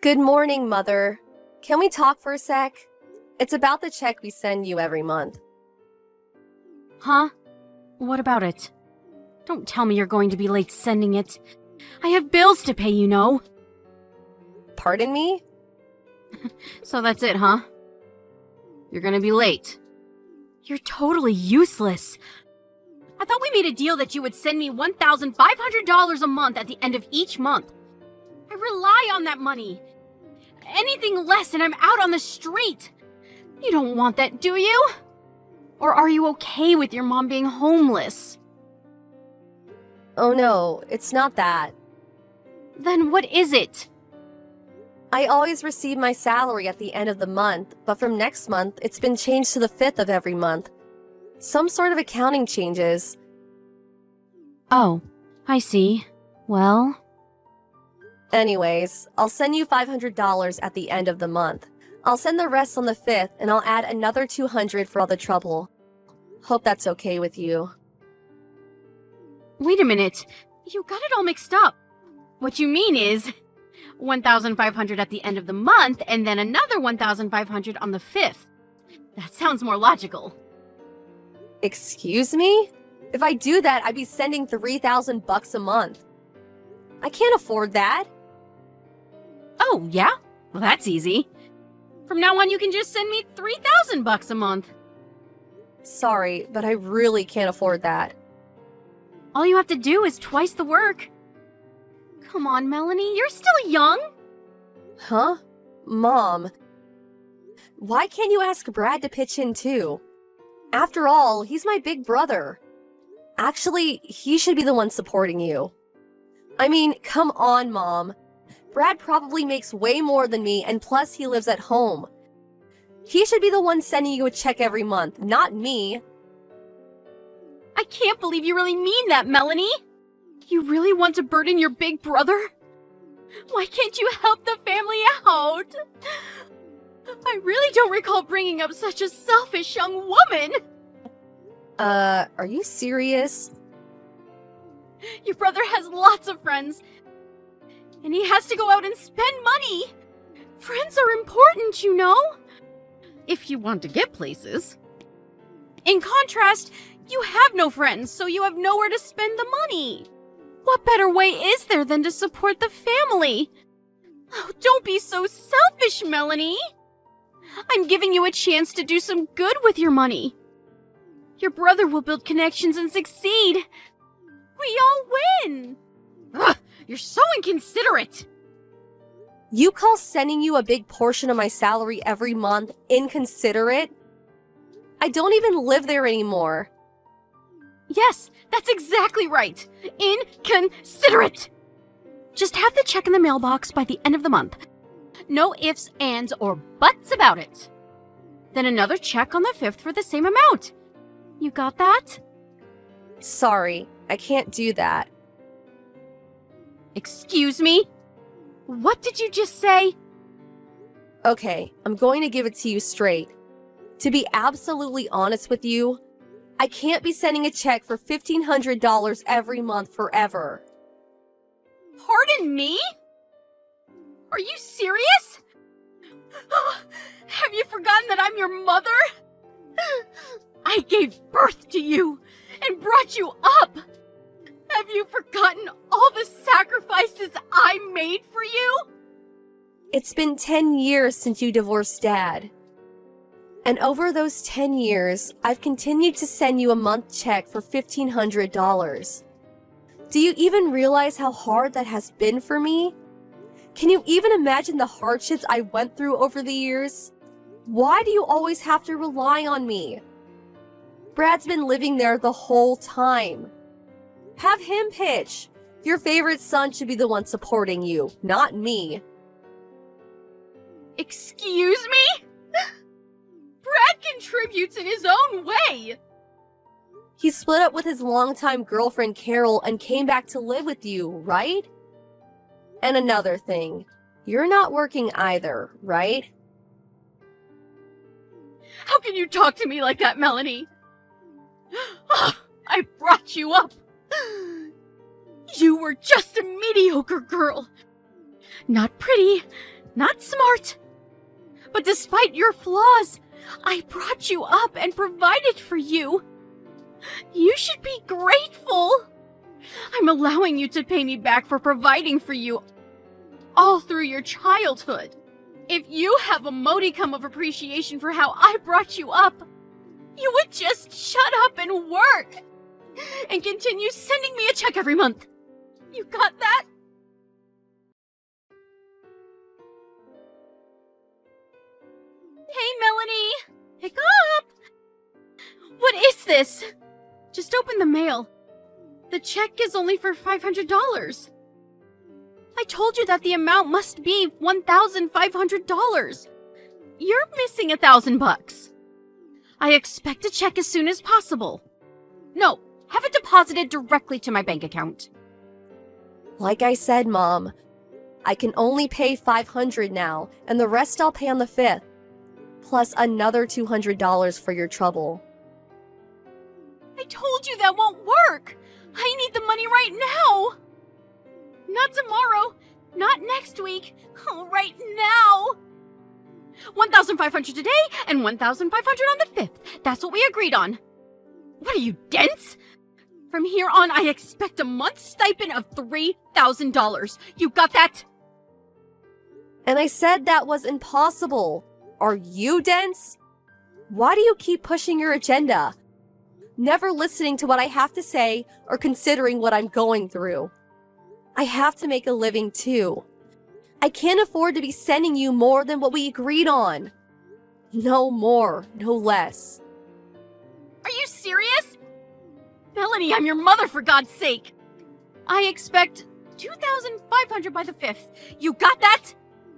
Good morning, Mother. Can we talk for a sec? It's about the check we send you every month. Huh? What about it? Don't tell me you're going to be late sending it. I have bills to pay, you know. Pardon me? So that's it, huh? You're gonna be late. You're totally useless. I thought we made a deal that you would send me $1,500 a month at the end of each month. I rely on that money. Anything less and I'm out on the street. You don't want that, do you? Or are you okay with your mom being homeless? Oh no, it's not that. Then what is it? I always receive my salary at the end of the month, but from next month, it's been changed to the 5th of every month. Some sort of accounting changes. Oh, I see. Well... Anyways, I'll send you $500 at the end of the month. I'll send the rest on the 5th, and I'll add another $200 for all the trouble. Hope that's okay with you. Wait a minute. You got it all mixed up. What you mean is... $1,500 at the end of the month, and then another $1,500 on the 5th. That sounds more logical. Excuse me? If I do that, I'd be sending $3,000 a month. I can't afford that. Oh, yeah? Well, that's easy. From now on, you can just send me $3,000 a month. Sorry, but I really can't afford that. All you have to do is twice the work. Come on, Melanie, you're still young. Huh? Mom. Why can't you ask Brad to pitch in too? After all, he's my big brother. Actually, he should be the one supporting you. I mean, come on, Mom. Brad probably makes way more than me, and plus he lives at home. He should be the one sending you a check every month, not me. I can't believe you really mean that, Melanie. You really want to burden your big brother? Why can't you help the family out? I really don't recall bringing up such a selfish young woman. Are you serious? Your brother has lots of friends, and he has to go out and spend money. Friends are important, you know? If you want to get places. In contrast, you have no friends, so you have nowhere to spend the money. What better way is there than to support the family? Oh, don't be so selfish, Melanie. I'm giving you a chance to do some good with your money. Your brother will build connections and succeed. We all win! Ugh, you're so inconsiderate! You call sending you a big portion of my salary every month inconsiderate? I don't even live there anymore. Yes, that's exactly right. Inconsiderate! Just have the check in the mailbox by the end of the month. No ifs, ands, or buts about it. Then another check on the 5th for the same amount. You got that? Sorry, I can't do that. Excuse me? What did you just say? Okay, I'm going to give it to you straight. To be absolutely honest with you, I can't be sending a check for $1,500 every month forever. Pardon me? Are you serious? Have you forgotten that I'm your mother? I gave birth to you and brought you up. Have you forgotten all the sacrifices I made for you? It's been 10 years since you divorced Dad. And over those 10 years, I've continued to send you a month check for $1,500. Do you even realize how hard that has been for me? Can you even imagine the hardships I went through over the years? Why do you always have to rely on me? Brad's been living there the whole time. Have him pitch. Your favorite son should be the one supporting you, not me. Excuse me? Brad contributes in his own way. He split up with his longtime girlfriend Carol and came back to live with you, right? And another thing, you're not working either, right? How can you talk to me like that, Melanie? I brought you up. You were just a mediocre girl. Not pretty, not smart. But despite your flaws, I brought you up and provided for you. You should be grateful. I'm allowing you to pay me back for providing for you all through your childhood. If you have a modicum of appreciation for how I brought you up, you would just shut up and work and continue sending me a check every month. You got that? Hey, Melanie! Pick up! What is this? Just open the mail. The check is only for $500. I told you that the amount must be $1,500. You're missing $1,000. I expect a check as soon as possible. No, have it deposited directly to my bank account. Like I said, Mom, I can only pay $500 now, and the rest I'll pay on the 5th, plus another $200 for your trouble. I told you that won't work. I need the money right now. Not tomorrow, not next week, right now. $1,500 today and $1,500 on the 5th. That's what we agreed on. What are you, dense? From here on, I expect a month's stipend of $3,000. You got that? And I said that was impossible. Are you dense? Why do you keep pushing your agenda? Never listening to what I have to say or considering what I'm going through. I have to make a living too. I can't afford to be sending you more than what we agreed on. No more, no less. Are you serious? Melanie, I'm your mother, for God's sake. I expect $2,500 by the 5th. You got that?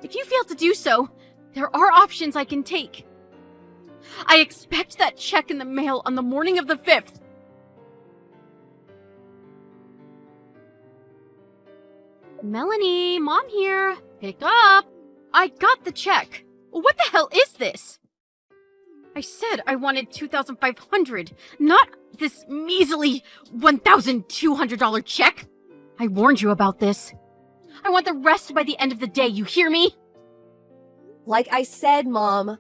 If you fail to do so, there are options I can take. I expect that check in the mail on the morning of the 5th. Melanie, Mom here. Pick up. I got the check. What the hell is this? I said I wanted $2,500, not this measly $1,200 check. I warned you about this. I want the rest by the end of the day, you hear me? Like I said, Mom,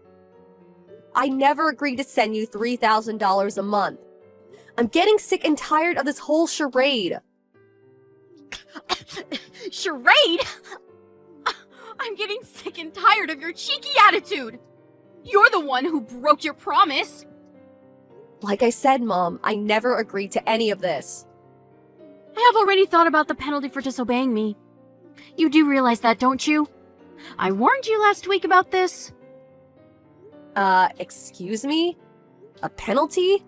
I never agreed to send you $3,000 a month. I'm getting sick and tired of this whole charade. Charade? I'm getting sick and tired of your cheeky attitude. You're the one who broke your promise. Like I said, Mom, I never agreed to any of this. I have already thought about the penalty for disobeying me. You do realize that, don't you? I warned you last week about this. Excuse me? A penalty?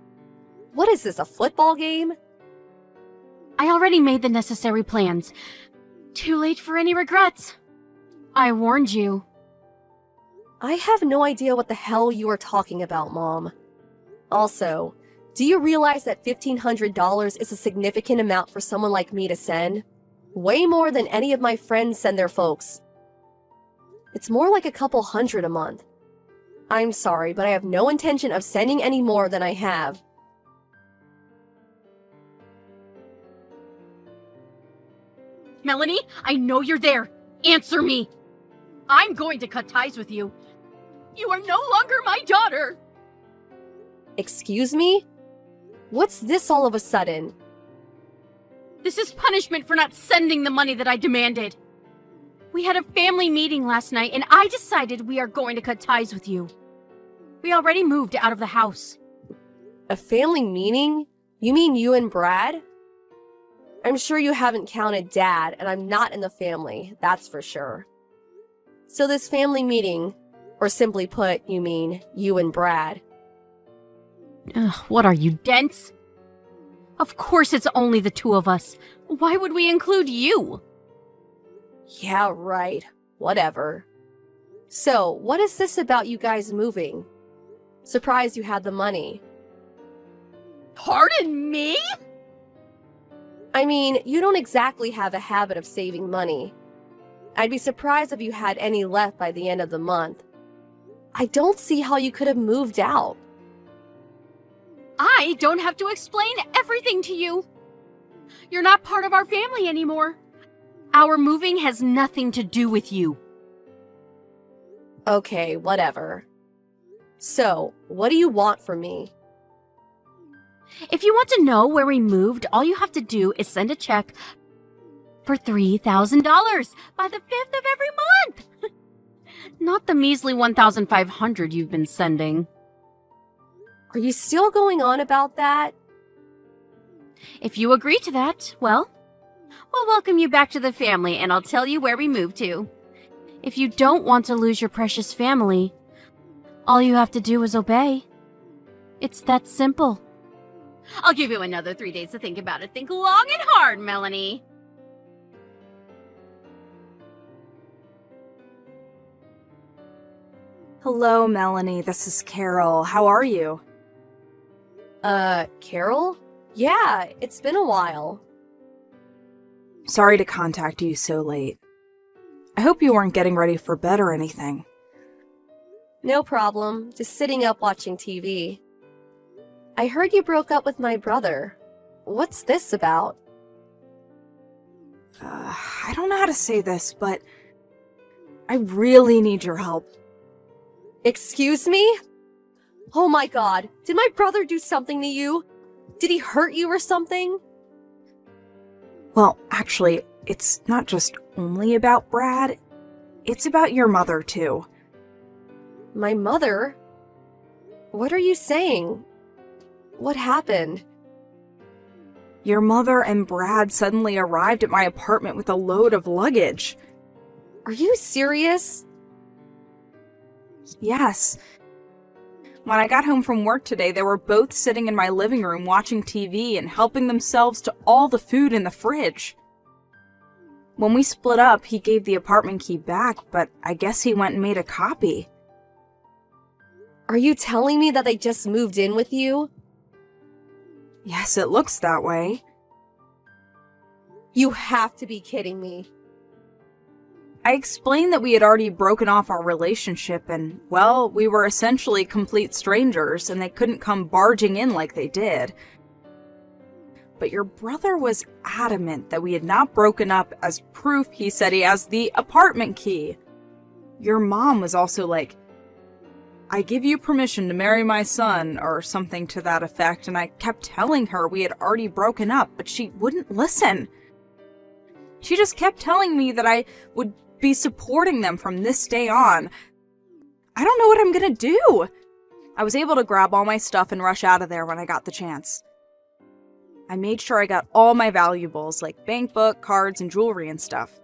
What is this, a football game? I already made the necessary plans. Too late for any regrets. I warned you. I have no idea what the hell you are talking about, Mom. Also, do you realize that $1,500 is a significant amount for someone like me to send? Way more than any of my friends send their folks. It's more like a couple hundred a month. I'm sorry, but I have no intention of sending any more than I have. Melanie, I know you're there. Answer me. I'm going to cut ties with you. You are no longer my daughter. Excuse me? What's this all of a sudden? This is punishment for not sending the money that I demanded. We had a family meeting last night, and I decided we are going to cut ties with you. We already moved out of the house. A family meeting? You mean you and Brad? I'm sure you haven't counted Dad, and I'm not in the family, that's for sure. So this family meeting, or simply put, you mean you and Brad. Ugh, what are you, dense? Of course it's only the two of us. Why would we include you? Yeah, right. Whatever. So, what is this about you guys moving? Surprised you had the money. Pardon me? I mean, you don't exactly have a habit of saving money. I'd be surprised if you had any left by the end of the month. I don't see how you could have moved out. I don't have to explain everything to you. You're not part of our family anymore. Our moving has nothing to do with you. Okay, whatever. So, what do you want from me? If you want to know where we moved, all you have to do is send a check for $3,000 by the 5th of every month. Not the measly $1,500 you've been sending. Are you still going on about that? If you agree to that, well, we'll welcome you back to the family and I'll tell you where we moved to. If you don't want to lose your precious family, all you have to do is obey. It's that simple. I'll give you another 3 days to think about it. Think long and hard, Melanie. Hello, Melanie. This is Carol. How are you? Carol? Yeah, it's been a while. Sorry to contact you so late. I hope you weren't getting ready for bed or anything. No problem, just sitting up watching TV. I heard you broke up with my brother. What's this about? I don't know how to say this, but I really need your help. Excuse me? Oh my god, did my brother do something to you? Did he hurt you or something? Well, actually, it's not just only about Brad. It's about your mother, too. My mother? What are you saying? What happened? Your mother and Brad suddenly arrived at my apartment with a load of luggage. Are you serious? Yes. When I got home from work today, they were both sitting in my living room watching TV and helping themselves to all the food in the fridge. When we split up, he gave the apartment key back, but I guess he went and made a copy. Are you telling me that they just moved in with you? Yes, it looks that way. You have to be kidding me. I explained that we had already broken off our relationship and, well, we were essentially complete strangers and they couldn't come barging in like they did. But your brother was adamant that we had not broken up. As proof, he said he has the apartment key. Your mom was also like, I give you permission to marry my son, or something to that effect, and I kept telling her we had already broken up, but she wouldn't listen. She just kept telling me that I would be supporting them from this day on. I don't know what I'm gonna do. I was able to grab all my stuff and rush out of there when I got the chance. I made sure I got all my valuables, like bank book, cards, and jewelry and stuff.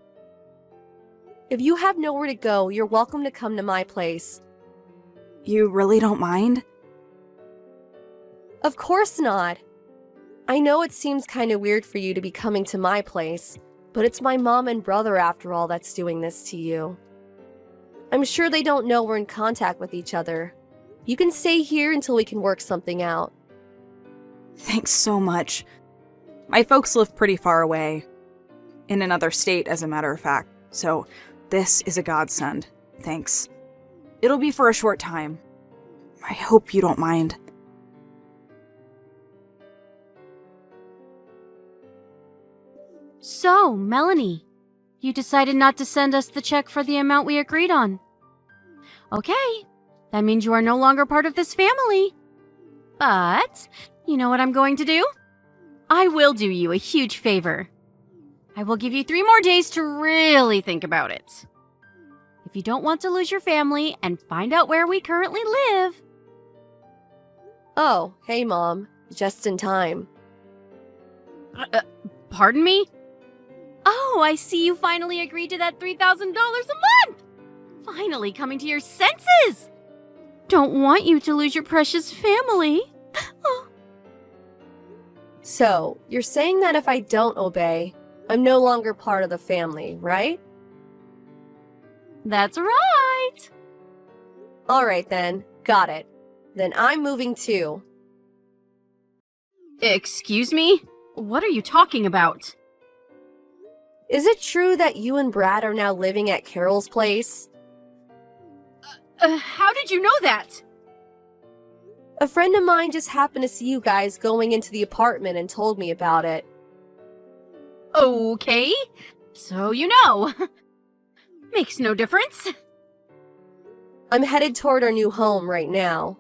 If you have nowhere to go, you're welcome to come to my place. You really don't mind? Of course not. I know it seems kind of weird for you to be coming to my place, but it's my mom and brother after all that's doing this to you. I'm sure they don't know we're in contact with each other. You can stay here until we can work something out. Thanks so much. My folks live pretty far away. In another state, as a matter of fact. So, this is a godsend. Thanks. It'll be for a short time. I hope you don't mind. So, Melanie, you decided not to send us the check for the amount we agreed on. Okay, that means you are no longer part of this family. But, you know what I'm going to do? I will do you a huge favor. I will give you 3 more days to really think about it. If you don't want to lose your family and find out where we currently live. Oh, hey Mom. Just in time. Pardon me? Oh, I see you finally agreed to that $3,000 a month! Finally coming to your senses! Don't want you to lose your precious family. Oh. So, you're saying that if I don't obey, I'm no longer part of the family, right? That's right! Alright then, got it. Then I'm moving too. Excuse me? What are you talking about? Is it true that you and Brad are now living at Carol's place? How did you know that? A friend of mine just happened to see you guys going into the apartment and told me about it. Okay, so you know. Makes no difference. I'm headed toward our new home right now.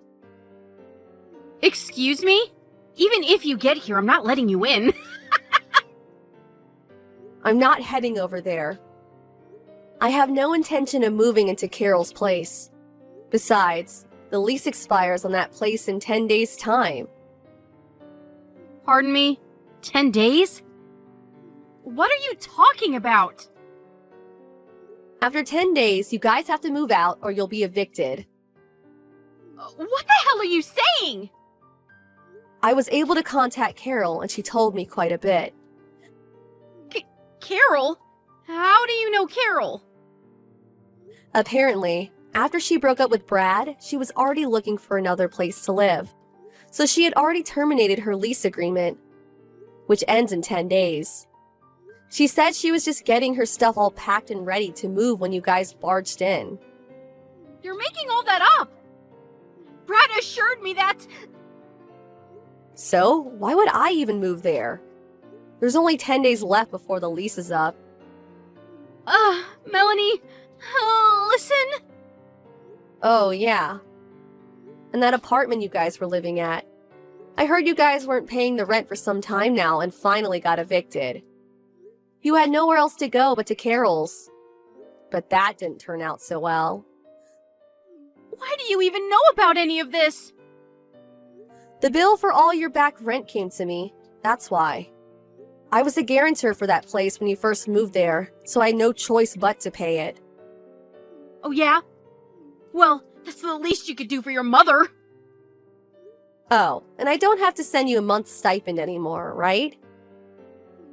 Excuse me? Even if you get here, I'm not letting you in. I'm not heading over there. I have no intention of moving into Carol's place. Besides, the lease expires on that place in 10 days' time. Pardon me? 10 days? What are you talking about? After 10 days, you guys have to move out or you'll be evicted. What the hell are you saying? I was able to contact Carol and she told me quite a bit. Carol? How do you know Carol? Apparently, after she broke up with Brad, she was already looking for another place to live. So she had already terminated her lease agreement, which ends in 10 days. She said she was just getting her stuff all packed and ready to move when you guys barged in. You're making all that up! Brad assured me that... So, why would I even move there? There's only 10 days left before the lease is up. Melanie, listen. Oh, yeah. And that apartment you guys were living at. I heard you guys weren't paying the rent for some time now and finally got evicted. You had nowhere else to go but to Carol's. But that didn't turn out so well. Why do you even know about any of this? The bill for all your back rent came to me. That's why. I was a guarantor for that place when you first moved there, so I had no choice but to pay it. Oh yeah? Well, that's the least you could do for your mother. Oh, and I don't have to send you a month's stipend anymore, right?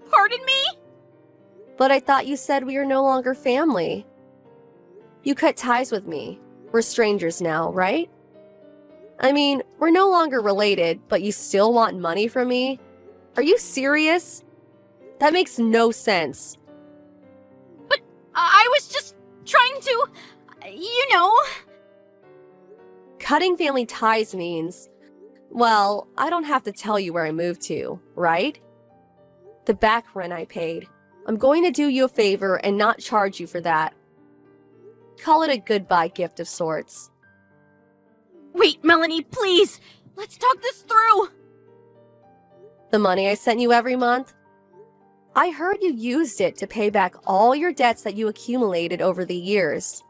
Pardon me? But I thought you said we are no longer family. You cut ties with me. We're strangers now, right? I mean, we're no longer related, but you still want money from me? Are you serious? That makes no sense. But I was just trying to, you know... Cutting family ties means, well, I don't have to tell you where I moved to, right? The back rent I paid. I'm going to do you a favor and not charge you for that. Call it a goodbye gift of sorts. Wait, Melanie, please! Let's talk this through! The money I sent you every month? I heard you used it to pay back all your debts that you accumulated over the years.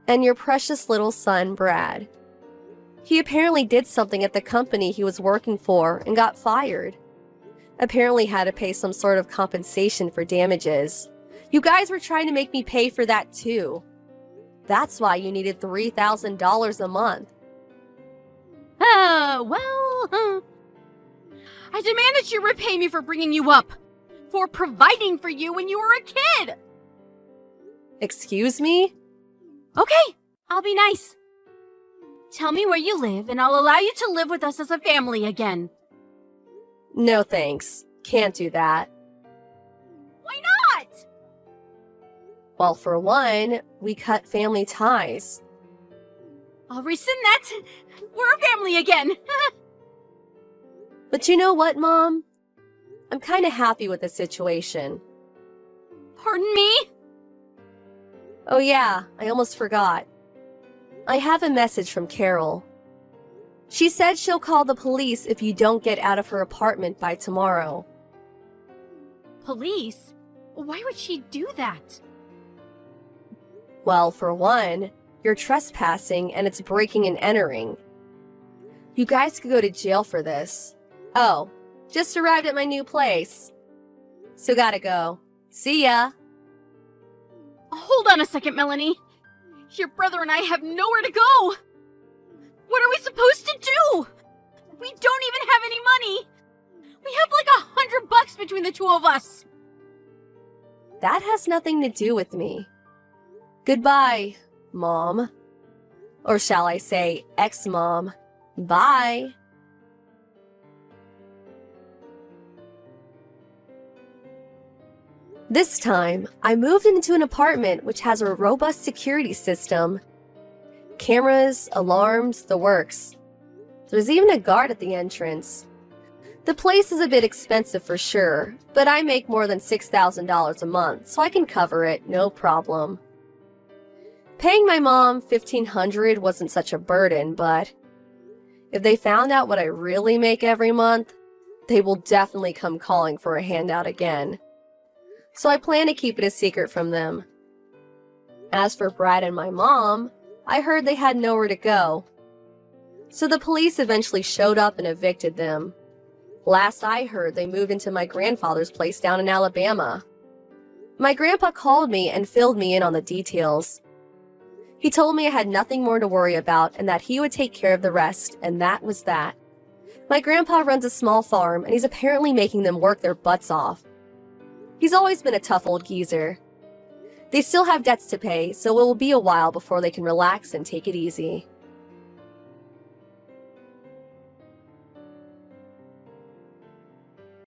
And your precious little son, Brad. He apparently did something at the company he was working for and got fired. Apparently had to pay some sort of compensation for damages. You guys were trying to make me pay for that too. That's why you needed $3,000 a month. I demand that you repay me for bringing you up. For providing for you when you were a kid. Excuse me? Okay, I'll be nice. Tell me where you live and I'll allow you to live with us as a family again. No thanks. Can't do that. Why not? Well, for one, we cut family ties. I'll rescind that. We're a family again. But you know what, Mom? I'm kind of happy with the situation. Pardon me? Oh yeah, I almost forgot. I have a message from Carol. She said she'll call the police if you don't get out of her apartment by tomorrow. Police? Why would she do that? Well, for one, you're trespassing and it's breaking and entering. You guys could go to jail for this. Oh, just arrived at my new place. So gotta go. See ya. Hold on a second, Melanie. Your brother and I have nowhere to go. What are we supposed to do? We don't even have any money. We have like $100 between the two of us. That has nothing to do with me. Goodbye, Mom. Or shall I say, ex-mom. Bye. This time, I moved into an apartment which has a robust security system. Cameras, alarms, the works. There's even a guard at the entrance. The place is a bit expensive for sure, but I make more than $6,000 a month, so I can cover it, no problem. Paying my mom $1,500 wasn't such a burden, but if they found out what I really make every month, they will definitely come calling for a handout again. So I plan to keep it a secret from them. As for Brad and my mom, I heard they had nowhere to go. So the police eventually showed up and evicted them. Last I heard, they moved into my grandfather's place down in Alabama. My grandpa called me and filled me in on the details. He told me I had nothing more to worry about and that he would take care of the rest, and that was that. My grandpa runs a small farm, and he's apparently making them work their butts off. He's always been a tough old geezer. They still have debts to pay, so it will be a while before they can relax and take it easy.